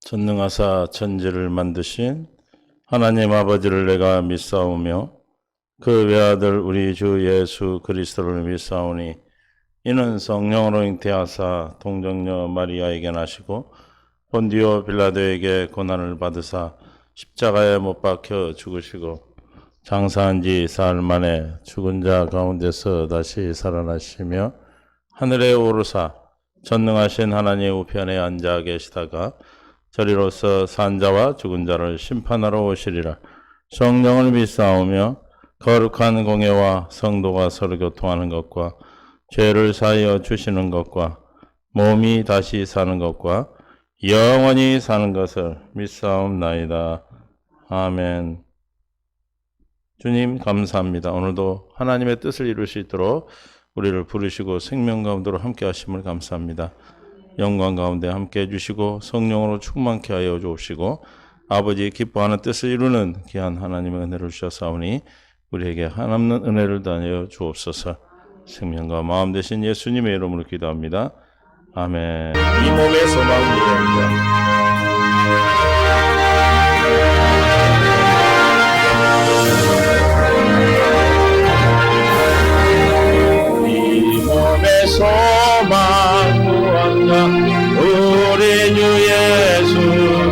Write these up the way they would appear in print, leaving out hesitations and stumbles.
전능하사 천지를 만드신 하나님 아버지를 내가 믿사오며 그 외아들 우리 주 예수 그리스도를 믿사오니 이는 성령으로 잉태하사 동정녀 마리아에게 나시고 본디오 빌라도에게 고난을 받으사 십자가에 못 박혀 죽으시고 장사한 지 사흘 만에 죽은 자 가운데서 다시 살아나시며 하늘에 오르사 전능하신 하나님 우편에 앉아 계시다가 저리로서 산자와 죽은 자를 심판하러 오시리라. 성령을 믿사오며 거룩한 공예와 성도가 서로 교통하는 것과 죄를 사하여 주시는 것과 몸이 다시 사는 것과 영원히 사는 것을 믿사옵나이다. 아멘. 주님 감사합니다. 오늘도 하나님의 뜻을 이룰 수 있도록 우리를 부르시고 생명 가운데로 함께 하심을 감사합니다. 영광 가운데 함께 해주시고 성령으로 충만케 하여 주옵시고 아버지의 기뻐하는 뜻을 이루는 귀한 하나님의 은혜를 주셨사오니 우리에게 한없는 은혜를 다하여 주옵소서. 생명과 마음 되신 예수님의 이름으로 기도합니다. 아멘. 이 몸의 소망을 위하여 소망 구원자 우리 주 예수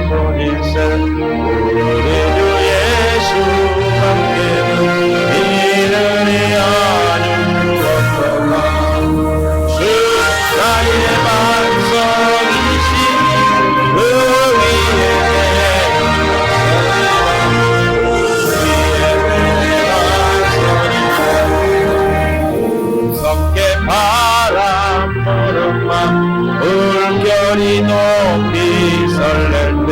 보니세 우리 주 예수 함께는 이르리 아주 없도다 주 나의 반석이신 그 물결이 높이 설렐 때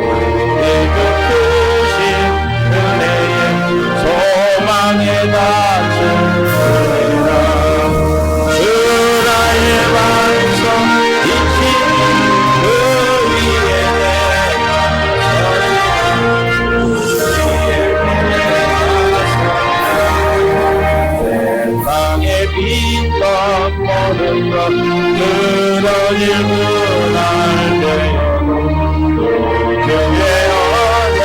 우리 주 크신 은혜의 소망의 낯을 보리라 주 나의 반석 이신 그 위에 세상의 빛과 모든 것 그러질 그날 되어도 주의 언약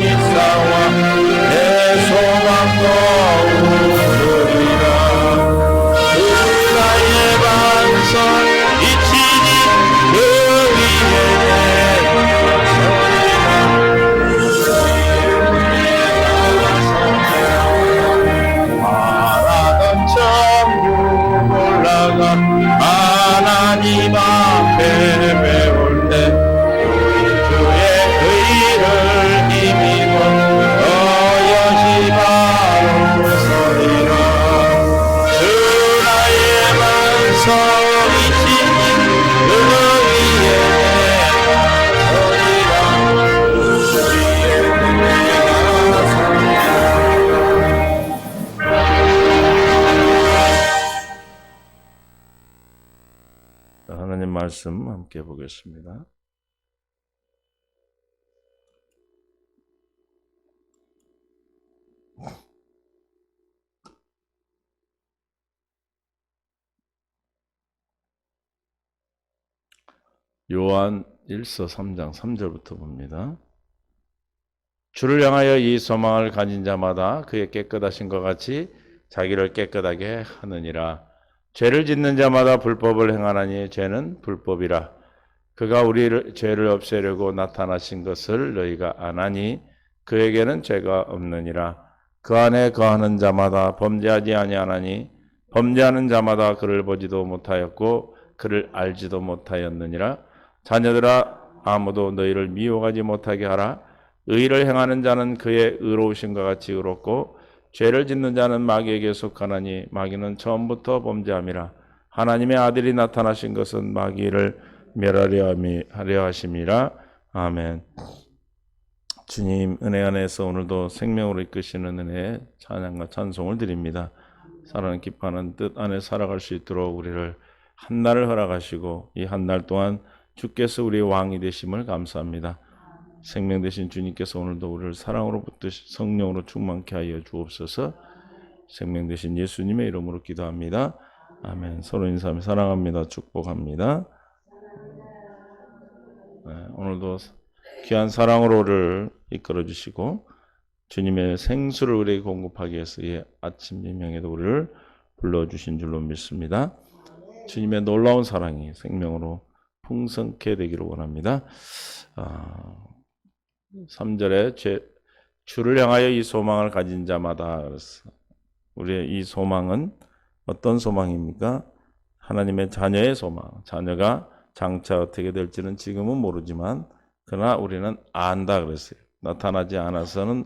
있사와 내 소망도 우리라 주 나의 반석 이치니 그 위에 바라던 천국 올라가 하나님 앞에 배울 때 주의 의를 힘입어 너여시 바로 서리라 주 나의 반석이신 그 위에 하나님 말씀 함께 보겠습니다. 요한 1서 3장 3절부터 봅니다. 주를 향하여 이 소망을 가진 자마다 그의 깨끗하신 것 같이 자기를 깨끗하게 하느니라. 죄를 짓는 자마다 불법을 행하나니 죄는 불법이라. 그가 우리 죄를 없애려고 나타나신 것을 너희가 아나니 그에게는 죄가 없느니라. 그 안에 거하는 자마다 범죄하지 아니하나니 범죄하는 자마다 그를 보지도 못하였고 그를 알지도 못하였느니라. 자녀들아 아무도 너희를 미혹하지 못하게 하라. 의를 행하는 자는 그의 의로우신 것 같이 의롭고 죄를 짓는 자는 마귀에게 속하나니 마귀는 처음부터 범죄함이라. 하나님의 아들이 나타나신 것은 마귀를 멸하려 하심이라. 아멘. 주님 은혜 안에서 오늘도 생명으로 이끄시는 은혜에 찬양과 찬송을 드립니다. 사랑을 기뻐하는 뜻 안에 살아갈 수 있도록 우리를 한 날을 허락하시고 이 한 날 동안 주께서 우리의 왕이 되심을 감사합니다. 생명 되신 주님께서 오늘도 우리를 사랑으로 붙드시 성령으로 충만케 하여 주옵소서. 생명 되신 예수님의 이름으로 기도합니다. 아멘. 서로 인사하며 사랑합니다. 축복합니다. 네, 오늘도 귀한 사랑으로를 이끌어 주시고 주님의 생수를 우리에게 공급하기 위해서 이 아침 미명에도 우리를 불러주신 줄로 믿습니다. 주님의 놀라운 사랑이 생명으로 풍성케 되기를 원합니다. 3절에 주를 향하여 이 소망을 가진 자마다 그랬어. 우리의 이 소망은 어떤 소망입니까? 하나님의 자녀의 소망. 자녀가 장차 어떻게 될지는 지금은 모르지만 그러나 우리는 안다 그랬어요. 나타나지는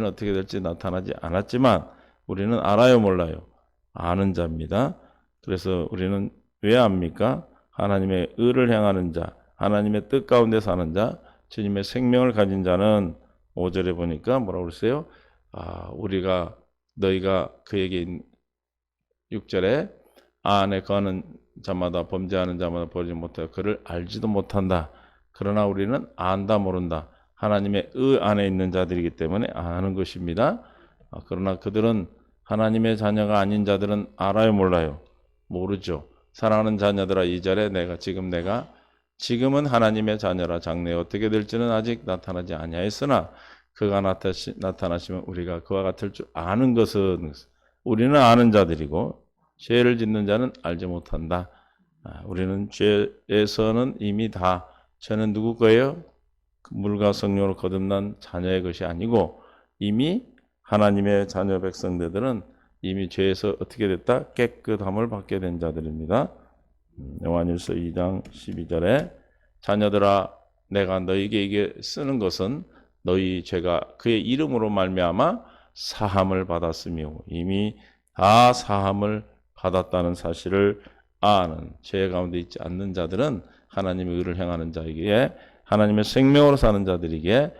어떻게 될지 나타나지 않았지만 우리는 알아요 몰라요? 아는 자입니다. 그래서 우리는 왜 압니까? 하나님의 의를 행하는 자, 하나님의 뜻 가운데 사는 자, 주님의 생명을 가진 자는 5절에 보니까 뭐라고 그랬어요? 너희가 그에게 6절에 안에 거하는 자마다 범죄하는 자마다 버리지 못하여 그를 알지도 못한다. 그러나 우리는 안다 모른다. 하나님의 의 안에 있는 자들이기 때문에 아는 것입니다. 그러나 그들은 하나님의 자녀가 아닌 자들은 알아요 몰라요? 모르죠. 사랑하는 자녀들아 2절에 지금은 하나님의 자녀라 장래에 어떻게 될지는 아직 나타나지 아니하였으나 그가 나타나시면 우리가 그와 같을 줄 아는 것은 우리는 아는 자들이고 죄를 짓는 자는 알지 못한다. 우리는 죄에서는 이미 다 죄는 누구 거예요? 물과 성령으로 거듭난 자녀의 것이 아니고 이미 하나님의 자녀 백성들은 이미 죄에서 어떻게 됐다? 깨끗함을 받게 된 자들입니다. 요한일서 2장 12절에 자녀들아 내가 너희에게 이게 쓰는 것은 너희 죄가 그의 이름으로 말미암아 사함을 받았으며 이미 다 사함을 받았다는 사실을 아는 죄 가운데 있지 않는 자들은 하나님의 의를 행하는 자에게 하나님의 생명으로 사는 자들에게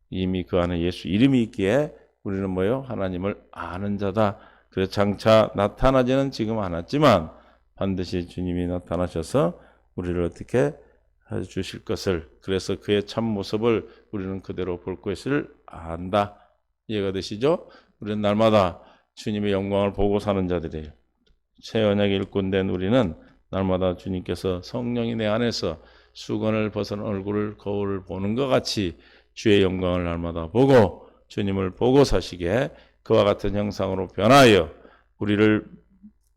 이미 그 안에 예수 이름이 있기에 우리는 뭐요? 하나님을 아는 자다. 그래서 장차 나타나지는 지금 않았지만 반드시 주님이 나타나셔서 우리를 어떻게 해주실 것을 그래서 그의 참 모습을 우리는 그대로 볼 것을 안다. 이해가 되시죠? 우리는 날마다 주님의 영광을 보고 사는 자들이에요. 새 언약의 일꾼된 우리는 날마다 주님께서 성령이 내 안에서 수건을 벗은 얼굴을 거울을 보는 것 같이 주의 영광을 날마다 보고 주님을 보고 사시게 그와 같은 형상으로 변하여 우리를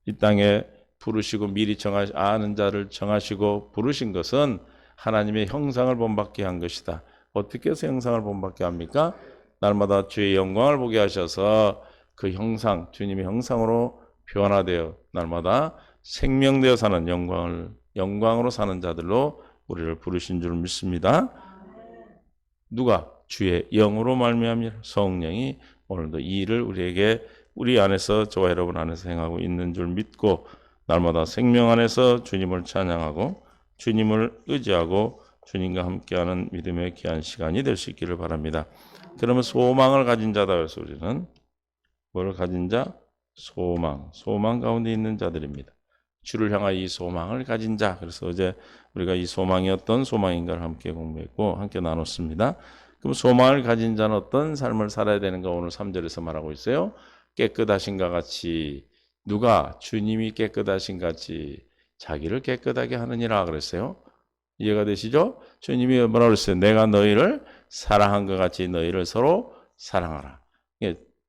이 땅에 부르시고 미리 아는 자를 정하시고 부르신 것은 하나님의 형상을 본받게 한 것이다. 어떻게 해서 형상을 본받게 합니까? 날마다 주의 영광을 보게 하셔서 그 형상, 주님의 형상으로 변화되어 날마다 생명되어 사는 영광으로 사는 자들로 우리를 부르신 줄 믿습니다. 누가? 주의 영으로 말미암아 성령이 오늘도 이 일을 우리 안에서 저와 여러분 안에서 행하고 있는 줄 믿고 날마다 생명 안에서 주님을 찬양하고 주님을 의지하고 주님과 함께하는 믿음의 귀한 시간이 될 수 있기를 바랍니다. 그러면 소망을 가진 자다 그래서 우리는 뭘 가진 자? 소망 가운데 있는 자들입니다. 주를 향하여 이 소망을 가진 자. 그래서 어제 우리가 이 소망이 어떤 소망인가를 함께 공부했고 함께 나눴습니다. 그럼 소망을 가진 자는 어떤 삶을 살아야 되는가 오늘 3절에서 말하고 있어요. 깨끗하신가 같이 누가 주님이 깨끗하신 같이 자기를 깨끗하게 하느니라 그랬어요. 이해가 되시죠? 주님이 뭐라고 그랬어요? 내가 너희를 사랑한 것 같이 너희를 서로 사랑하라.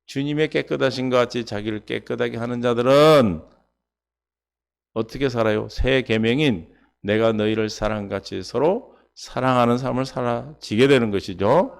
주님의 깨끗하신 것 같이 자기를 깨끗하게 하는 자들은 어떻게 살아요? 새 계명인 내가 너희를 사랑같이 서로 사랑하는 삶을 살아지게 되는 것이죠.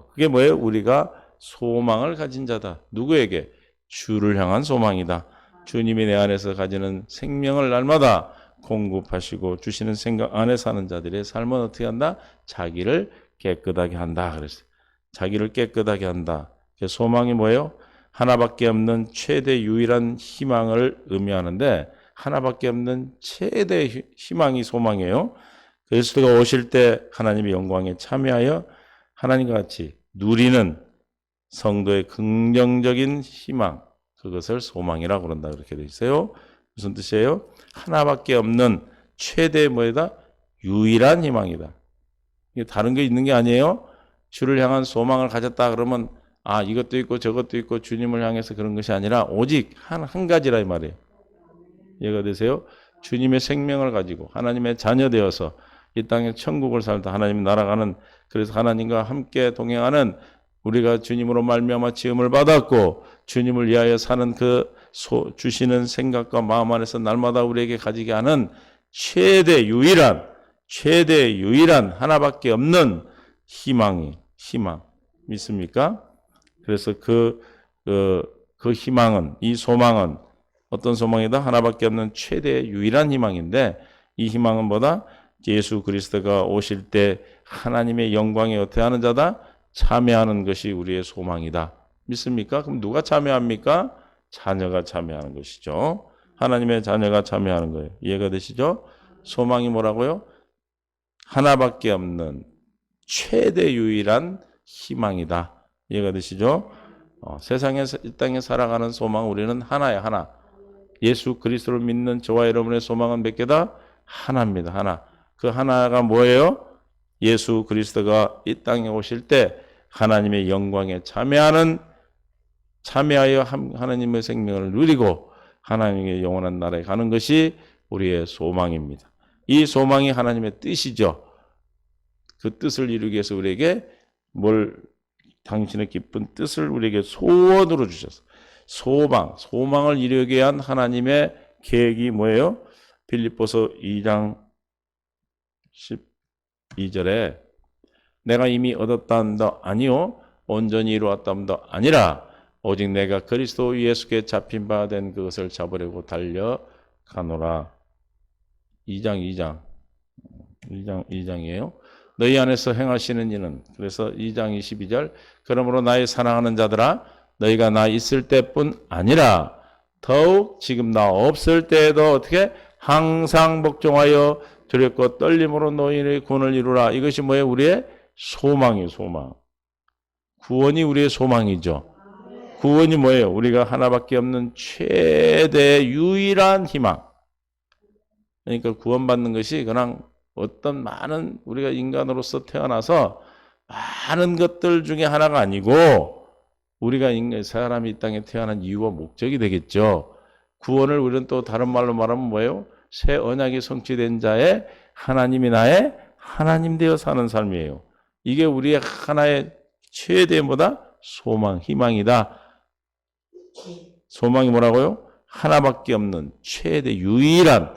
그게 뭐예요? 우리가 소망을 가진 자다. 누구에게? 주를 향한 소망이다. 주님이 내 안에서 가지는 생명을 날마다 공급하시고 주시는 생각 안에 사는 자들의 삶은 어떻게 한다? 자기를 깨끗하게 한다. 그랬어요. 자기를 깨끗하게 한다. 소망이 뭐예요? 하나밖에 없는 최대 유일한 희망을 의미하는데 하나밖에 없는 최대 희망이 소망이에요. 그리스도가 오실 때 하나님의 영광에 참여하여 하나님과 같이 누리는 성도의 긍정적인 희망, 그것을 소망이라고 그런다 그렇게 돼 있어요. 무슨 뜻이에요? 하나밖에 없는 최대 뭐이다? 유일한 희망이다. 이게 다른 게 있는 게 아니에요. 주를 향한 소망을 가졌다 그러면 이것도 있고 저것도 있고 주님을 향해서 그런 것이 아니라 오직 한 가지라 이 말이에요. 이해가 되세요? 주님의 생명을 가지고 하나님의 자녀 되어서 이 땅에 천국을 살다 하나님 날아가는, 그래서 하나님과 함께 동행하는, 우리가 주님으로 말미암아 지음을 받았고 주님을 위하여 사는 그 주시는 생각과 마음 안에서 날마다 우리에게 가지게 하는 최대 유일한 하나밖에 없는 희망 믿습니까? 그래서 그 희망은, 이 소망은 어떤 소망이다? 하나밖에 없는 최대 유일한 희망인데, 이 희망은 뭐다? 예수 그리스도가 오실 때 하나님의 영광에 어때하는 자다? 참여하는 것이 우리의 소망이다. 믿습니까? 그럼 누가 참여합니까? 자녀가 참여하는 것이죠. 하나님의 자녀가 참여하는 거예요. 이해가 되시죠? 소망이 뭐라고요? 하나밖에 없는 최대 유일한 희망이다. 이해가 되시죠? 세상에서 이 땅에 살아가는 소망, 우리는 하나야, 하나. 예수 그리스도를 믿는 저와 여러분의 소망은 몇 개다? 하나입니다. 하나. 그 하나가 뭐예요? 예수 그리스도가 이 땅에 오실 때 하나님의 영광에 참여하여 하나님의 생명을 누리고 하나님의 영원한 나라에 가는 것이 우리의 소망입니다. 이 소망이 하나님의 뜻이죠. 그 뜻을 이루기 위해서 우리에게 당신의 기쁜 뜻을 우리에게 소원으로 주셔서 소망을 이루기 위한 하나님의 계획이 뭐예요? 빌립보서 2장 12절에 내가 이미 얻었다함도 아니요 온전히 이루었다함도 아니라 오직 내가 그리스도 예수께 잡힌 바 된 그것을 잡으려고 달려가노라. 2장이에요. 너희 안에서 행하시는 이는, 그래서 2장 22절, 그러므로 나의 사랑하는 자들아 너희가 나 있을 때뿐 아니라 더욱 지금 나 없을 때에도 어떻게 항상 복종하여 두렵고 떨림으로 너희의 구원을 이루라. 이것이 뭐예요? 우리의 소망이에요. 소망. 구원이 우리의 소망이죠. 구원이 뭐예요? 우리가 하나밖에 없는 최대 유일한 희망. 그러니까 구원받는 것이 그냥 어떤 많은, 우리가 인간으로서 태어나서 많은 것들 중에 하나가 아니고 우리가 사람이 이 땅에 태어난 이유와 목적이 되겠죠. 구원을 우리는 또 다른 말로 말하면 뭐예요? 새 언약이 성취된 자의 하나님이 나의 하나님 되어 사는 삶이에요. 이게 우리의 하나의 최대 소망, 희망이다. 소망이 뭐라고요? 하나밖에 없는 최대 유일한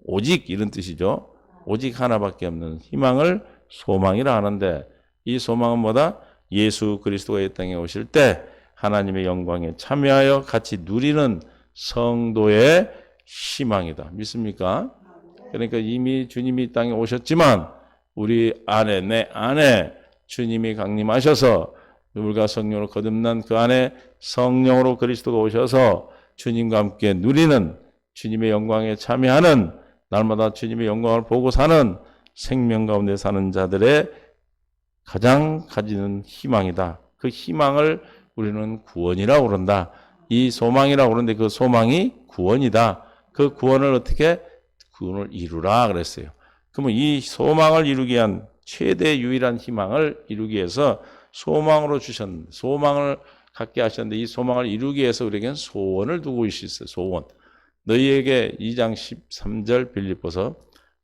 오직 이런 뜻이죠. 오직 하나밖에 없는 희망을 소망이라 하는데, 이 소망은 뭐다? 예수 그리스도가 이 땅에 오실 때 하나님의 영광에 참여하여 같이 누리는 성도의 희망이다. 믿습니까? 그러니까 이미 주님이 이 땅에 오셨지만 우리 안에, 내 안에 주님이 강림하셔서 물과 성령으로 거듭난 그 안에 성령으로 그리스도가 오셔서 주님과 함께 누리는, 주님의 영광에 참여하는, 날마다 주님의 영광을 보고 사는, 생명 가운데 사는 자들의 가장 가지는 희망이다. 그 희망을 우리는 구원이라고 그런다. 이 소망이라고 그러는데 그 소망이 구원이다. 그 구원을 어떻게? 구원을 이루라 그랬어요. 그러면 이 소망을 이루기 위한 최대 유일한 희망을 이루기 위해서 소망을 갖게 하셨는데, 이 소망을 이루기 위해서 우리에게는 소원을 두고 있어요. 소원. 너희에게 2장 13절 빌립보서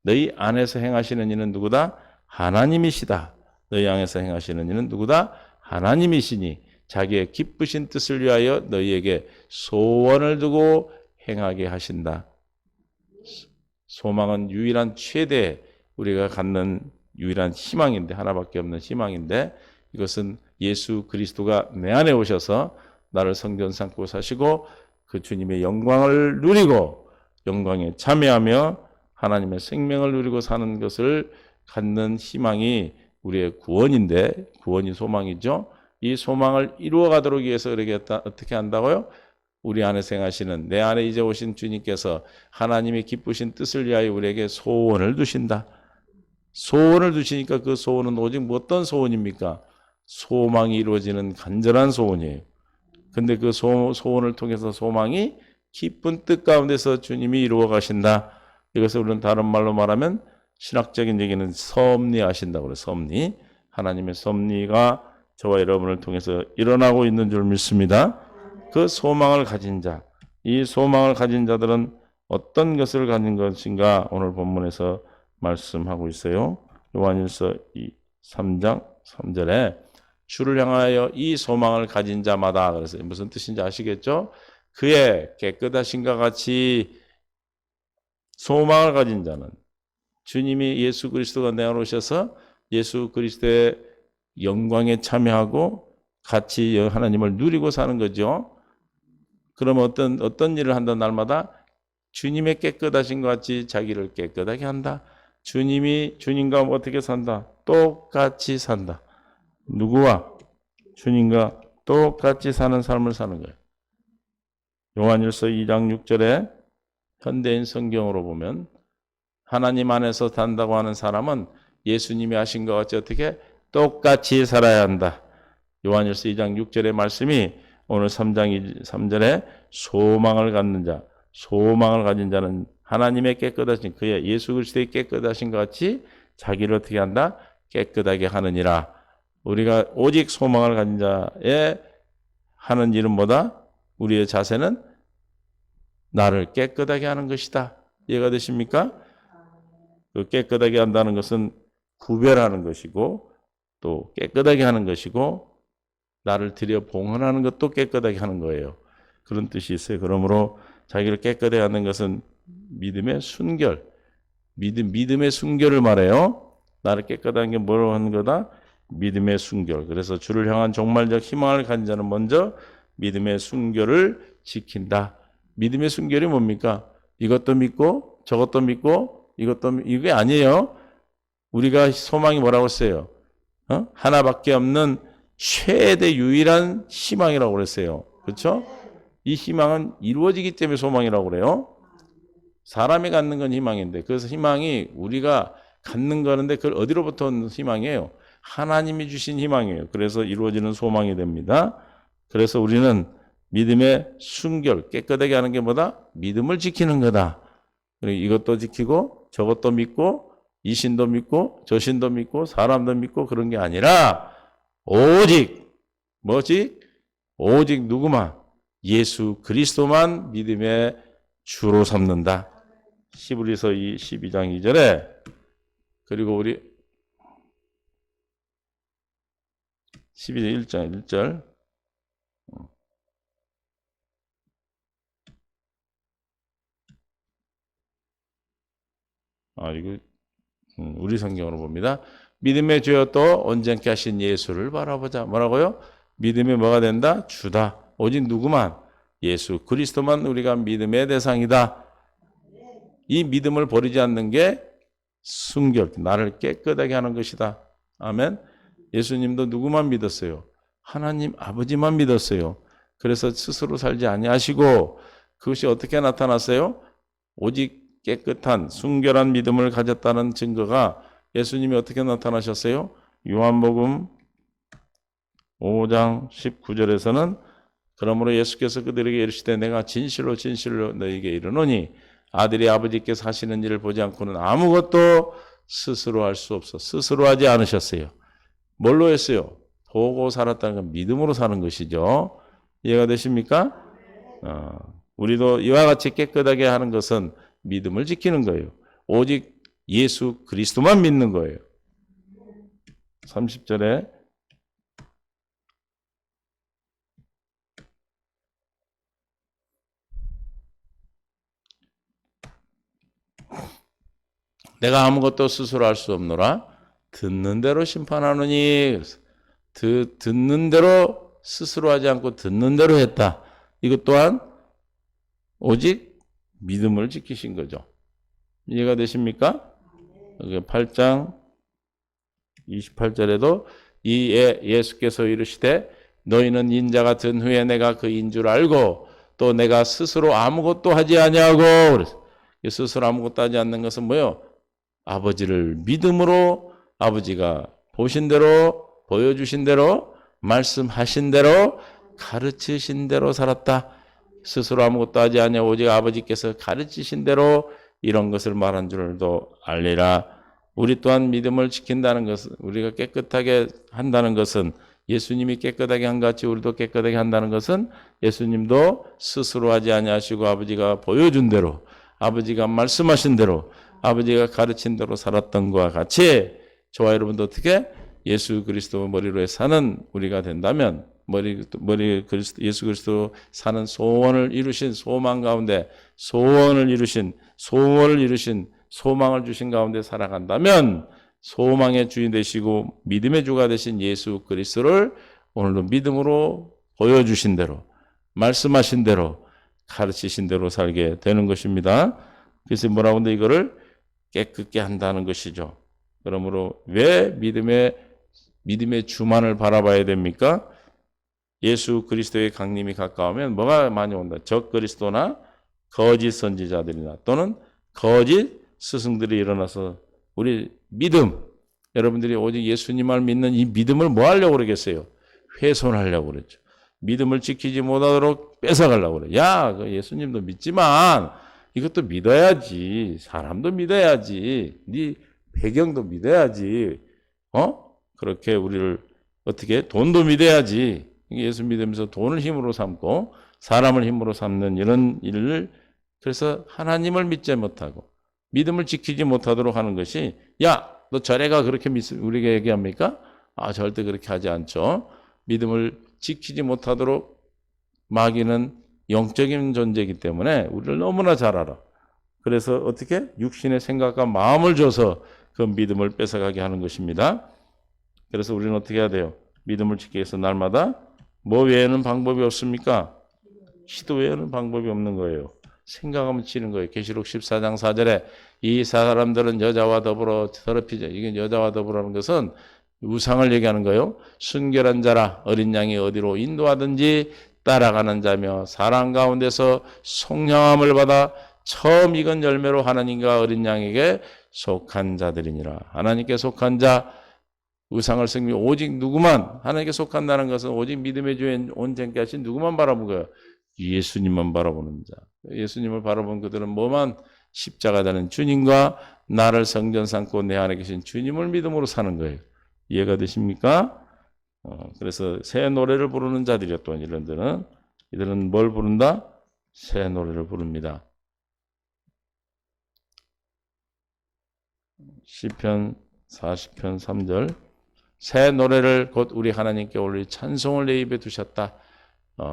너희 안에서 행하시는 이는 누구다? 하나님이시다. 너희 안에서 행하시는 이는 누구다? 하나님이시니 자기의 기쁘신 뜻을 위하여 너희에게 소원을 두고 행하게 하신다. 소망은 유일한 최대 우리가 갖는 유일한 희망인데, 하나밖에 없는 희망인데, 이것은 예수 그리스도가 내 안에 오셔서 나를 성전 삼고 사시고 그 주님의 영광을 누리고 영광에 참여하며 하나님의 생명을 누리고 사는 것을 갖는 희망이 우리의 구원인데, 구원이 소망이죠. 이 소망을 이루어 가도록 위해서 우리에게 어떻게 한다고요? 우리 안에 생하시는, 내 안에 이제 오신 주님께서 하나님이 기쁘신 뜻을 위하여 우리에게 소원을 두신다. 소원을 두시니까 그 소원은 오직 어떤 소원입니까? 소망이 이루어지는 간절한 소원이에요. 근데 그 소원을 통해서 소망이 기쁜 뜻 가운데서 주님이 이루어 가신다. 이것을 우리는 다른 말로 말하면 신학적인 얘기는 섭리하신다고 그래요. 섭리. 하나님의 섭리가 저와 여러분을 통해서 일어나고 있는 줄 믿습니다. 그 소망을 가진 자, 이 소망을 가진 자들은 어떤 것을 가진 것인가 오늘 본문에서 말씀하고 있어요. 요한일서 3장 3절에 주를 향하여 이 소망을 가진 자마다, 그래서 무슨 뜻인지 아시겠죠? 그의 깨끗하신과 같이 소망을 가진 자는, 주님이 예수 그리스도가 내 안에 오셔서 예수 그리스도의 영광에 참여하고 같이 하나님을 누리고 사는 거죠. 그러면 어떤 일을 한다? 날마다 주님의 깨끗하신 것 같이 자기를 깨끗하게 한다. 주님과 어떻게 산다? 똑같이 산다. 누구와? 주님과 똑같이 사는 삶을 사는 거예요. 요한일서 2장 6절에 현대인 성경으로 보면 하나님 안에서 산다고 하는 사람은 예수님이 하신 것 같이 어떻게? 똑같이 살아야 한다. 요한일서 2장 6절의 말씀이 오늘 3장 3절에 소망을 갖는 자, 소망을 가진 자는 하나님의 깨끗하신 그의 예수 그리스도의 깨끗하신 것 같이 자기를 어떻게 한다? 깨끗하게 하느니라. 우리가 오직 소망을 가진 자의 하는 일은 뭐다? 우리의 자세는 나를 깨끗하게 하는 것이다. 이해가 되십니까? 그 깨끗하게 한다는 것은 구별하는 것이고 또 깨끗하게 하는 것이고 나를 들여 봉헌하는 것도 깨끗하게 하는 거예요. 그런 뜻이 있어요. 그러므로 자기를 깨끗하게 하는 것은 믿음의 순결, 믿음의 순결을 말해요. 나를 깨끗한 게 뭐로 하는 거다? 믿음의 순결. 그래서 주를 향한 종말적 희망을 가진 자는 먼저 믿음의 순결을 지킨다. 믿음의 순결이 뭡니까? 이것도 믿고 저것도 믿고 이게 아니에요. 우리가 소망이 뭐라고 했어요? 하나밖에 없는 최대 유일한 희망이라고 그랬어요. 그렇죠? 이 희망은 이루어지기 때문에 소망이라고 그래요. 사람이 갖는 건 희망인데, 그래서 희망이 우리가 갖는 거는데 그걸 어디로부터 온 희망이에요? 하나님이 주신 희망이에요. 그래서 이루어지는 소망이 됩니다. 그래서 우리는 믿음의 순결, 깨끗하게 하는 게 뭐다? 믿음을 지키는 거다. 그리고 이것도 지키고 저것도 믿고 이 신도 믿고 저 신도 믿고 사람도 믿고 그런 게 아니라 오직 뭐지? 오직 누구만? 예수 그리스도만 믿음의 주로 삼는다. 히브리서 12장 2절에 그리고 우리 12장 1장 1절 이거 우리 성경으로 봅니다. 믿음의 주여 또 온전케 하신 예수를 바라보자. 뭐라고요? 믿음이 뭐가 된다? 주다. 오직 누구만? 예수 그리스도만 우리가 믿음의 대상이다. 이 믿음을 버리지 않는 게 순결, 나를 깨끗하게 하는 것이다. 아멘. 예수님도 누구만 믿었어요? 하나님 아버지만 믿었어요. 그래서 스스로 살지 아니하시고 그것이 어떻게 나타났어요? 오직 깨끗한 순결한 믿음을 가졌다는 증거가 예수님이 어떻게 나타나셨어요? 요한복음 5장 19절에서는 그러므로 예수께서 그들에게 이르시되 내가 진실로 진실로 너희에게 이르노니 아들이 아버지께서 하시는 일을 보지 않고는 아무것도 스스로 할 수 없어. 스스로 하지 않으셨어요. 뭘로 했어요? 보고 살았다는 건 믿음으로 사는 것이죠. 이해가 되십니까? 우리도 이와 같이 깨끗하게 하는 것은 믿음을 지키는 거예요. 오직 예수 그리스도만 믿는 거예요. 30절에 내가 아무것도 스스로 할 수 없노라. 듣는 대로 심판하노니. 듣는 대로 스스로 하지 않고 듣는 대로 했다. 이것 또한 오직 믿음을 지키신 거죠. 이해가 되십니까? 8장 28절에도 예수께서 이르시되 너희는 인자가 든 후에 내가 그 인 줄 알고 또 내가 스스로 아무것도 하지 아니하고. 그래서 스스로 아무것도 하지 않는 것은 뭐예요? 아버지를 믿음으로 아버지가 보신 대로 보여주신 대로 말씀하신 대로 가르치신 대로 살았다. 스스로 아무것도 하지 아니하고 오직 아버지께서 가르치신 대로 이런 것을 말한 줄도 알리라. 우리 또한 믿음을 지킨다는 것은 우리가 깨끗하게 한다는 것은 예수님이 깨끗하게 한 같이 우리도 깨끗하게 한다는 것은 예수님도 스스로 하지 아니하시고 아버지가 보여준 대로, 아버지가 말씀하신 대로, 아버지가 가르친 대로 살았던 것과 같이 저와 여러분도 어떻게 예수 그리스도 머리로 사는 우리가 된다면, 예수 그리스도 사는 소원을 이루신 소망 가운데 소원을 이루신 소망을 주신 가운데 살아간다면, 소망의 주인 되시고 믿음의 주가 되신 예수 그리스도를 오늘도 믿음으로 보여주신 대로, 말씀하신 대로, 가르치신 대로 살게 되는 것입니다. 그래서 뭐라고 하는데 이거를 깨끗게 한다는 것이죠. 그러므로 왜 믿음의 주만을 바라봐야 됩니까? 예수 그리스도의 강림이 가까우면 뭐가 많이 온다? 적 그리스도나 거짓 선지자들이나 또는 거짓 스승들이 일어나서 우리 믿음, 여러분들이 오직 예수님을 믿는 이 믿음을 뭐 하려고 그러겠어요? 훼손하려고 그랬죠. 믿음을 지키지 못하도록 뺏어가려고 그래. 야, 그 예수님도 믿지만 이것도 믿어야지. 사람도 믿어야지. 네 배경도 믿어야지. 그렇게 우리를 어떻게 돈도 믿어야지. 예수 믿으면서 돈을 힘으로 삼고 사람을 힘으로 삼는 이런 일을, 그래서 하나님을 믿지 못하고 믿음을 지키지 못하도록 하는 것이, 야, 너 절에가 그렇게 우리에게 얘기합니까? 절대 그렇게 하지 않죠. 믿음을 지키지 못하도록 마귀는 영적인 존재이기 때문에 우리를 너무나 잘 알아. 그래서 어떻게? 육신의 생각과 마음을 줘서 그 믿음을 뺏어가게 하는 것입니다. 그래서 우리는 어떻게 해야 돼요? 믿음을 지키기 위해서 날마다 뭐 외에는 방법이 없습니까? 기도 외에는 방법이 없는 거예요. 생각하면 치는 거예요. 계시록 14장 4절에 이 사람들은 여자와 더불어 더럽히죠. 이게 여자와 더불어라는 것은 우상을 얘기하는 거예요. 순결한 자라 어린 양이 어디로 인도하든지 따라가는 자며 사랑 가운데서 속량함을 받아 처음 익은 열매로 하나님과 어린 양에게 속한 자들이니라. 하나님께 속한 자, 우상을 섬기며 오직 누구만, 하나님께 속한다는 것은 오직 믿음의 주인 온전케 하신 누구만 바라보는 거예요. 예수님만 바라보는 자. 예수님을 바라본 그들은 뭐만? 십자가 되는 주님과 나를 성전 삼고 내 안에 계신 주님을 믿음으로 사는 거예요. 이해가 되십니까? 그래서 새 노래를 부르는 자들이요. 또 이들은 뭘 부른다? 새 노래를 부릅니다. 시편 40편 3절 새 노래를 곧 우리 하나님께 올리 찬송을 내 입에 두셨다.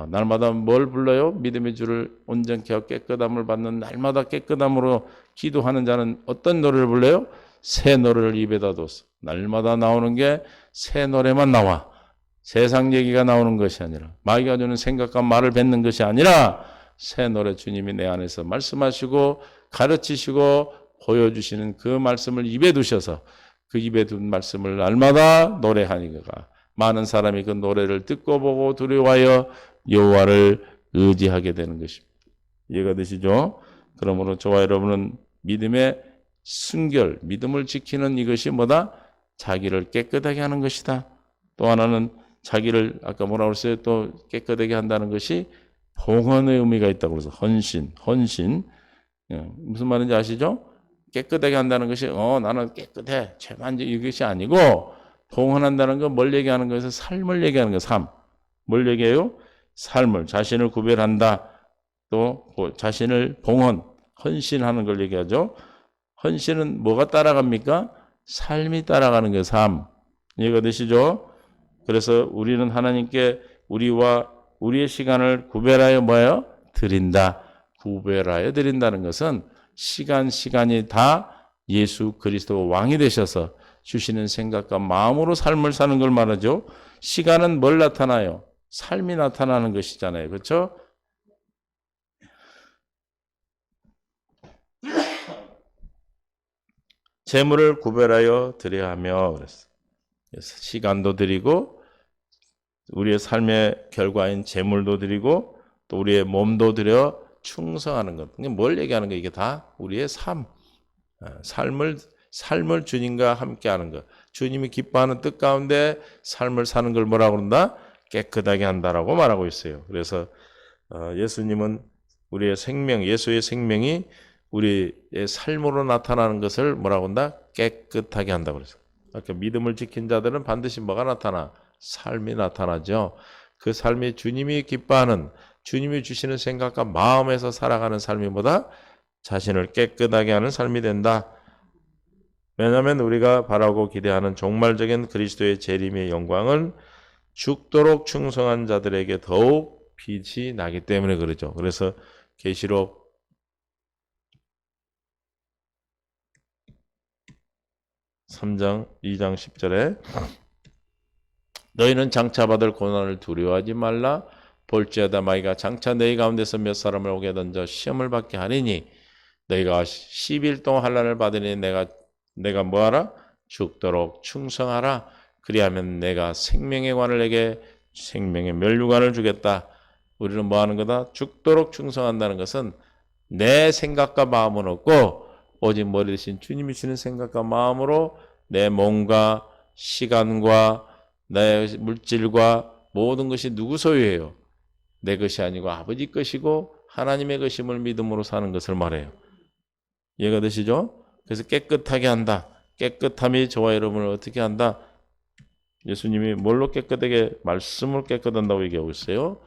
날마다 뭘 불러요? 믿음의 주를 온전케 하고 깨끗함을 받는 날마다 깨끗함으로 기도하는 자는 어떤 노래를 불러요? 새 노래를 입에다 뒀어. 날마다 나오는 게 새 노래만 나와. 세상 얘기가 나오는 것이 아니라, 마귀가 주는 생각과 말을 뱉는 것이 아니라 새 노래, 주님이 내 안에서 말씀하시고 가르치시고 보여주시는 그 말씀을 입에 두셔서 그 입에 둔 말씀을 날마다 노래하니까 많은 사람이 그 노래를 듣고 보고 두려워하여 여호와를 의지하게 되는 것입니다. 이해가 되시죠? 그러므로 저와 여러분은 믿음의 순결, 믿음을 지키는 이것이 뭐다? 자기를 깨끗하게 하는 것이다. 또 하나는 자기를 아까 뭐라고 했어요? 또 깨끗하게 한다는 것이 봉헌의 의미가 있다고 그래서 헌신. 무슨 말인지 아시죠? 깨끗하게 한다는 것이 나는 깨끗해, 죄만 이것이 아니고, 봉헌한다는 건 뭘 얘기하는 거에서 삶을 얘기하는 거예요. 삶. 뭘 얘기해요? 삶을, 자신을 구별한다. 또 자신을 헌신하는 걸 얘기하죠. 헌신은 뭐가 따라갑니까? 삶이 따라가는 거예요. 삶. 이해가 되시죠? 그래서 우리는 하나님께 우리와 우리의 시간을 구별하여 뭐예요? 드린다. 구별하여 드린다는 것은 시간이 다 예수 그리스도 왕이 되셔서 주시는 생각과 마음으로 삶을 사는 걸 말하죠. 시간은 뭘 나타나요? 삶이 나타나는 것이잖아요. 그렇죠? 재물을 구별하여 드려야 하며 그랬어요. 그래서 시간도 드리고 우리의 삶의 결과인 재물도 드리고 또 우리의 몸도 드려 충성하는 것. 뭘 얘기하는 거? 이게 다 우리의 삶을 주님과 함께하는 것. 주님이 기뻐하는 뜻 가운데 삶을 사는 걸 뭐라고 그런다? 깨끗하게 한다라고 말하고 있어요. 그래서 예수님은 우리의 생명, 예수의 생명이 우리의 삶으로 나타나는 것을 뭐라고 한다? 깨끗하게 한다고 그랬어요. 아까 믿음을 지킨 자들은 반드시 뭐가 나타나? 삶이 나타나죠. 그 삶이 주님이 기뻐하는, 주님이 주시는 생각과 마음에서 살아가는 삶이 뭐다? 자신을 깨끗하게 하는 삶이 된다. 왜냐하면 우리가 바라고 기대하는 종말적인 그리스도의 재림의 영광은 죽도록 충성한 자들에게 더욱 빛이 나기 때문에 그러죠. 그래서 계시록 3장 2장 10절에 너희는 장차 받을 고난을 두려워하지 말라. 볼지어다 마귀가 장차 너희 가운데서 몇 사람을 오게 던져 시험을 받게 하리니 너희가 10일 동안 환난을 받으니 내가 뭐하라? 죽도록 충성하라. 그리하면 내가 생명의 관을 내게 생명의 면류관을 주겠다. 우리는 뭐하는 거다? 죽도록 충성한다는 것은 내 생각과 마음은 없고 오직 머리 대신 주님이 주는 생각과 마음으로 내 몸과 시간과 내 물질과 모든 것이 누구 소유예요? 내 것이 아니고 아버지 것이고 하나님의 것임을 믿음으로 사는 것을 말해요. 이해가 되시죠? 그래서 깨끗하게 한다. 깨끗함이 저와 여러분을 어떻게 한다? 예수님이 뭘로 깨끗하게 말씀을 깨끗한다고 얘기하고 있어요.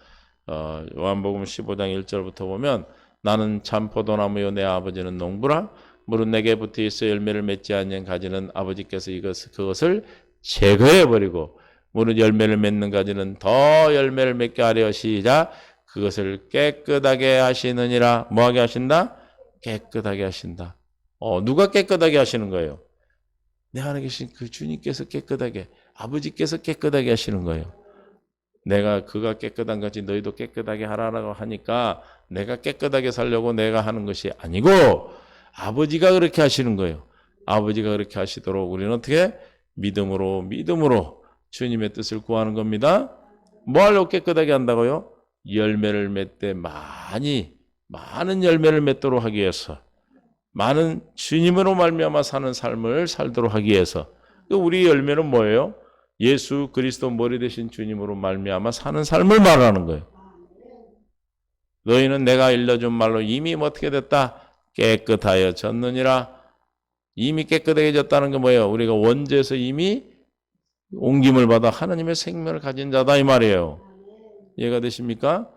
요한복음 15장 1절부터 보면 나는 참 포도나무요 내 아버지는 농부라. 물은 내게 붙어 있어 열매를 맺지 않는 가지는 아버지께서 그것을 제거해 버리고 물은 열매를 맺는 가지는 더 열매를 맺게 하려 시작 그것을 깨끗하게 하시느니라. 뭐하게 하신다? 깨끗하게 하신다. 누가 깨끗하게 하시는 거예요? 내 안에 계신 그 주님께서 깨끗하게, 아버지께서 깨끗하게 하시는 거예요. 내가 그가 깨끗한 같이 너희도 깨끗하게 하라고 하니까 내가 깨끗하게 살려고 내가 하는 것이 아니고 아버지가 그렇게 하시는 거예요. 아버지가 그렇게 하시도록 우리는 어떻게? 믿음으로 주님의 뜻을 구하는 겁니다. 뭐 하려고 깨끗하게 한다고요? 열매를 맺되 많은 열매를 맺도록 하기 위해서 많은 주님으로 말미암아 사는 삶을 살도록 하기 위해서 우리 열매는 뭐예요? 예수 그리스도 머리 되신 주님으로 말미암아 사는 삶을 말하는 거예요. 너희는 내가 일러준 말로 이미 어떻게 됐다? 깨끗하여졌느니라. 이미 깨끗해졌다는 게 뭐예요? 우리가 원죄에서 이미 옮김을 받아 하나님의 생명을 가진 자다 이 말이에요. 이해가 되십니까?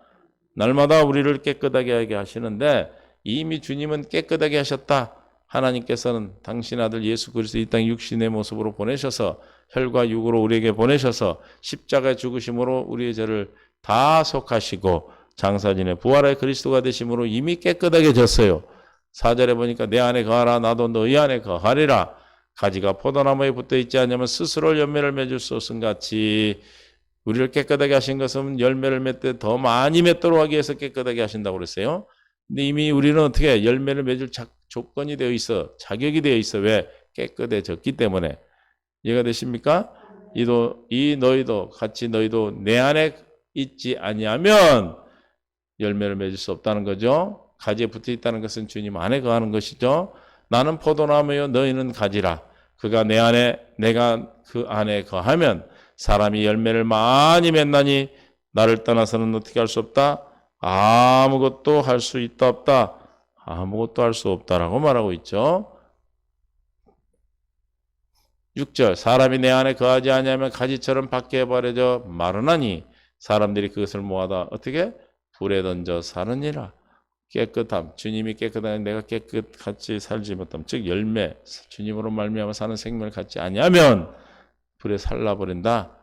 날마다 우리를 깨끗하게 하게 하시는데 이미 주님은 깨끗하게 하셨다. 하나님께서는 당신 아들 예수 그리스도 이 땅 육신의 모습으로 보내셔서 혈과 육으로 우리에게 보내셔서 십자가의 죽으심으로 우리의 죄를 다 속하시고 장사진의 부활의 그리스도가 되심으로 이미 깨끗하게 졌어요. 4절에 보니까 내 안에 거하라 나도 너희 안에 거하리라. 가지가 포도나무에 붙어 있지 않으면 스스로 열매를 맺을 수 없음 같이 우리를 깨끗하게 하신 것은 열매를 맺되 더 많이 맺도록 하기 위해서 깨끗하게 하신다고 그랬어요. 근데 이미 우리는 어떻게 열매를 맺을 조건이 되어 있어. 자격이 되어 있어. 왜? 깨끗해졌기 때문에. 이해가 되십니까? 너희도 같이 너희도 내 안에 있지 아니하면 열매를 맺을 수 없다는 거죠. 가지에 붙어 있다는 것은 주님 안에 거하는 것이죠. 나는 포도나무요 너희는 가지라. 그가 내 안에 내가 그 안에 거하면 사람이 열매를 많이 맺나니 나를 떠나서는 어떻게 할 수 없다? 아무것도 할 수 있다 없다? 아무것도 할 수 없다라고 말하고 있죠. 6절 사람이 내 안에 거하지 아니하면 가지처럼 밖에 버려져 마르나니 사람들이 그것을 모아다 어떻게? 불에 던져 사느니라. 깨끗함, 주님이 깨끗하니 내가 깨끗같이 살지 못함. 즉 열매, 주님으로 말미암아 사는 생명을 갖지 아니하면 불에 살라버린다.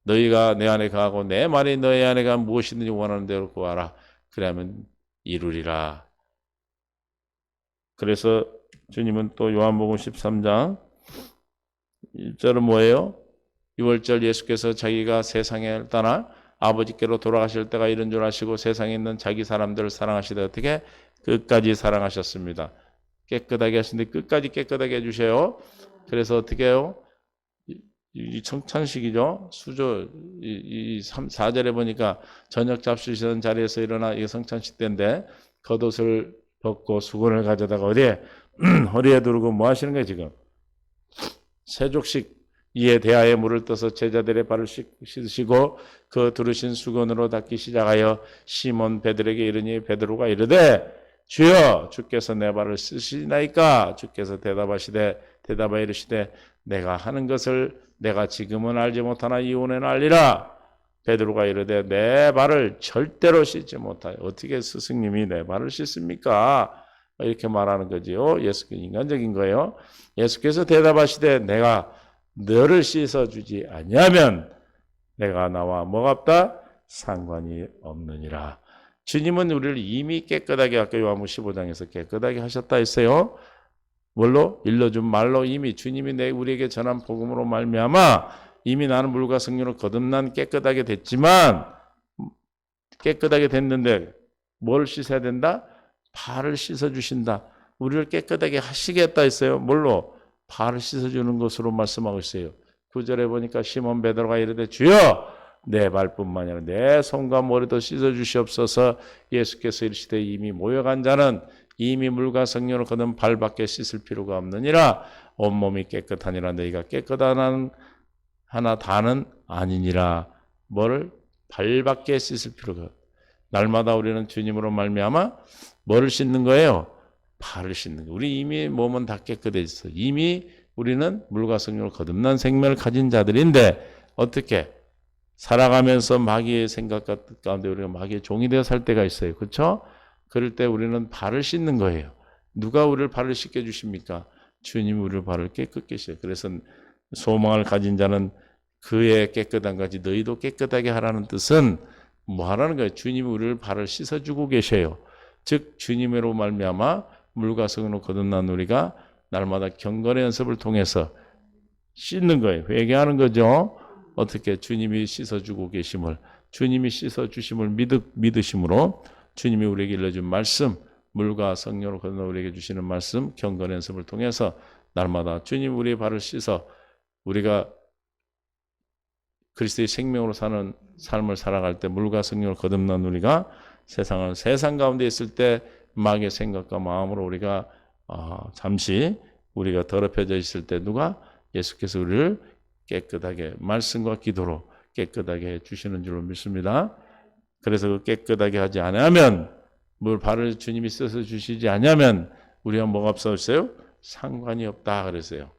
너희가 내 안에 거하고 내 말이 너희 안에 가 무엇이든지 원하는 대로 구하라. 그러면 이루리라. 그래서 주님은 또 요한복음 13장 1절은 뭐예요? 6월절 예수께서 자기가 세상에 떠나 아버지께로 돌아가실 때가 이른 줄 아시고 세상에 있는 자기 사람들을 사랑하시되 어떻게? 끝까지 사랑하셨습니다. 깨끗하게 하시는데 끝까지 깨끗하게 해주세요. 그래서 어떻게 해요? 이 성찬식이죠. 수조 4절에 보니까 저녁 잡수시던 자리에서 일어나 이 성찬식 때인데 겉옷을 벗고 수건을 가져다가 어디에? 허리에 두르고 뭐 하시는 거예요 지금? 세족식 이에 대하여 물을 떠서 제자들의 발을 씻으시고 그 두르신 수건으로 닦기 시작하여 시몬 베드로에게 이르니 베드로가 이르되 주여 주께서 내 발을 씻으시나이까? 주께서 대답하시되 대답하여 이르시되 내가 하는 것을 내가 지금은 알지 못하나 이후에는 알리라. 베드로가 이르되 내 발을 절대로 씻지 못하여. 어떻게 스승님이 내 발을 씻습니까? 이렇게 말하는 거지요. 예수께서 인간적인 거예요. 예수께서 대답하시되 내가 너를 씻어주지 아니하면 내가 나와 뭐가 없다? 상관이 없느니라. 주님은 우리를 이미 깨끗하게 아까 요한복음 15장에서 깨끗하게 하셨다 했어요. 뭘로? 일러준 말로 이미 주님이 우리에게 전한 복음으로 말미암아 이미 나는 물과 성령으로 거듭난 깨끗하게 됐지만 깨끗하게 됐는데 뭘 씻어야 된다? 발을 씻어주신다. 우리를 깨끗하게 하시겠다 했어요. 뭘로? 발을 씻어주는 것으로 말씀하고 있어요. 9절에 보니까 시몬 베드로가 이르되 주여 내 발뿐만 아니라 내 손과 머리도 씻어주시옵소서. 예수께서 이르시되 이미 모여간 자는 이미 물과 성령으로 거듭 발밖에 씻을 필요가 없느니라. 온몸이 깨끗하니라. 너희가 깨끗한 하나 다는 아니니라. 뭐를? 발밖에 씻을 필요가 없다. 날마다 우리는 주님으로 말미암아 뭐를 씻는 거예요? 발을 씻는 거예요. 우리 이미 몸은 다 깨끗해졌어. 이미 우리는 물과 성령으로 거듭난 생명을 가진 자들인데 어떻게? 살아가면서 마귀의 생각 가운데 우리가 마귀의 종이 되어 살 때가 있어요. 그렇죠? 그럴 때 우리는 발을 씻는 거예요. 누가 우리를 발을 씻겨 주십니까? 주님이 우리를 발을 깨끗게 씻어요. 그래서 소망을 가진 자는 그의 깨끗한 같이 너희도 깨끗하게 하라는 뜻은 뭐 하라는 거예요? 주님이 우리를 발을 씻어주고 계셔요. 즉 주님으로 말미암아 물과 성으로 거듭난 우리가 날마다 경건의 연습을 통해서 씻는 거예요. 회개하는 거죠. 어떻게? 주님이 씻어주고 계심을, 주님이 씻어주심을 믿으심으로 주님이 우리에게 일러준 말씀, 물과 성령으로 거듭나 우리에게 주시는 말씀, 경건의 연습을 통해서 날마다 주님 우리의 발을 씻어 우리가 그리스도의 생명으로 사는 삶을 살아갈 때 물과 성령으로 거듭난 우리가 세상 가운데 있을 때 마귀의 생각과 마음으로 우리가 잠시 우리가 더럽혀져 있을 때 누가? 예수께서 우리를 깨끗하게 말씀과 기도로 깨끗하게 해주시는 줄로 믿습니다. 그래서 그 깨끗하게 하지 않으면 발을 주님이 써서 주시지 않으면 우리가 뭐가 없어졌어요? 상관이 없다 그랬어요.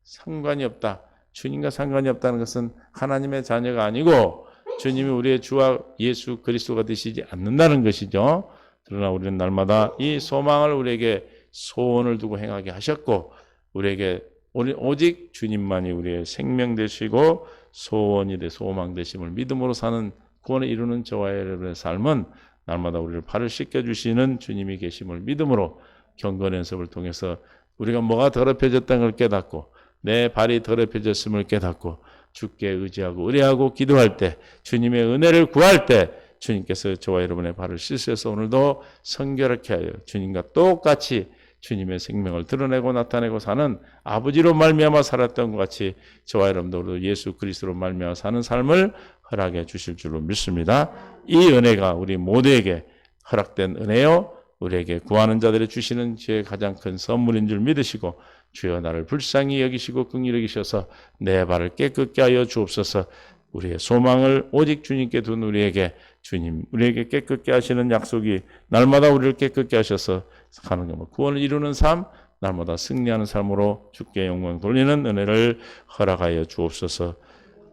상관이 없다. 주님과 상관이 없다는 것은 하나님의 자녀가 아니고 주님이 우리의 주와 예수 그리스도가 되시지 않는다는 것이죠. 그러나 우리는 날마다 이 소망을 우리에게 소원을 두고 행하게 하셨고 우리에게 오직 주님만이 우리의 생명 되시고 소원이 되 소망 되심을 믿음으로 사는 구원을 이루는 저와 여러분의 삶은 날마다 우리를 발을 씻겨주시는 주님이 계심을 믿음으로 경건 연습을 통해서 우리가 뭐가 더럽혀졌다는 걸 깨닫고 내 발이 더럽혀졌음을 깨닫고 주께 의지하고 의뢰하고 기도할 때 주님의 은혜를 구할 때 주님께서 저와 여러분의 발을 씻으셔서 오늘도 성결하게 하여 주님과 똑같이 주님의 생명을 드러내고 나타내고 사는 아버지로 말미암아 살았던 것 같이 저와 여러분도 예수 그리스도로 말미암아 사는 삶을 허락해 주실 줄로 믿습니다. 이 은혜가 우리 모두에게 허락된 은혜요 우리에게 구하는 자들이 주시는 죄의 가장 큰 선물인 줄 믿으시고 주여 나를 불쌍히 여기시고 긍휼히 여기셔서 내 발을 깨끗게 하여 주옵소서. 우리의 소망을 오직 주님께 둔 우리에게 주님 우리에게 깨끗게 하시는 약속이 날마다 우리를 깨끗게 하셔서 가는 것 구원을 이루는 삶 날마다 승리하는 삶으로 주께 영광 돌리는 은혜를 허락하여 주옵소서.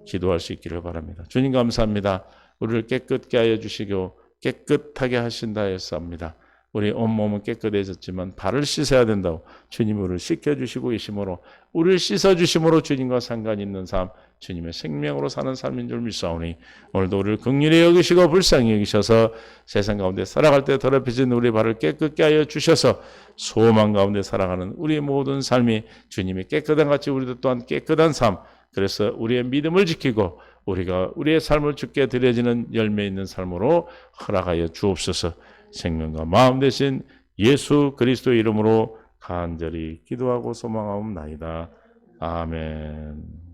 기도할 수 있기를 바랍니다. 주님 감사합니다. 우리를 깨끗게 하여 주시고 깨끗하게 하신다 했습니다. 우리 온몸은 깨끗해졌지만 발을 씻어야 된다고 주님이 우리를 씻겨주시고 계심으로 우리를 씻어주심으로 주님과 상관 있는 삶 주님의 생명으로 사는 삶인 줄 믿사오니 오늘도 우리를 긍휼히 여기시고 불쌍히 여기셔서 세상 가운데 살아갈 때 더럽혀진 우리 발을 깨끗게 하여 주셔서 소망 가운데 살아가는 우리 모든 삶이 주님이 깨끗한 같이 우리도 또한 깨끗한 삶 그래서 우리의 믿음을 지키고 우리가 우리의 삶을 주께 드려지는 열매 있는 삶으로 허락하여 주옵소서. 생명과 마음 되신 예수 그리스도 이름으로 간절히 기도하고 소망하옵나이다. 아멘.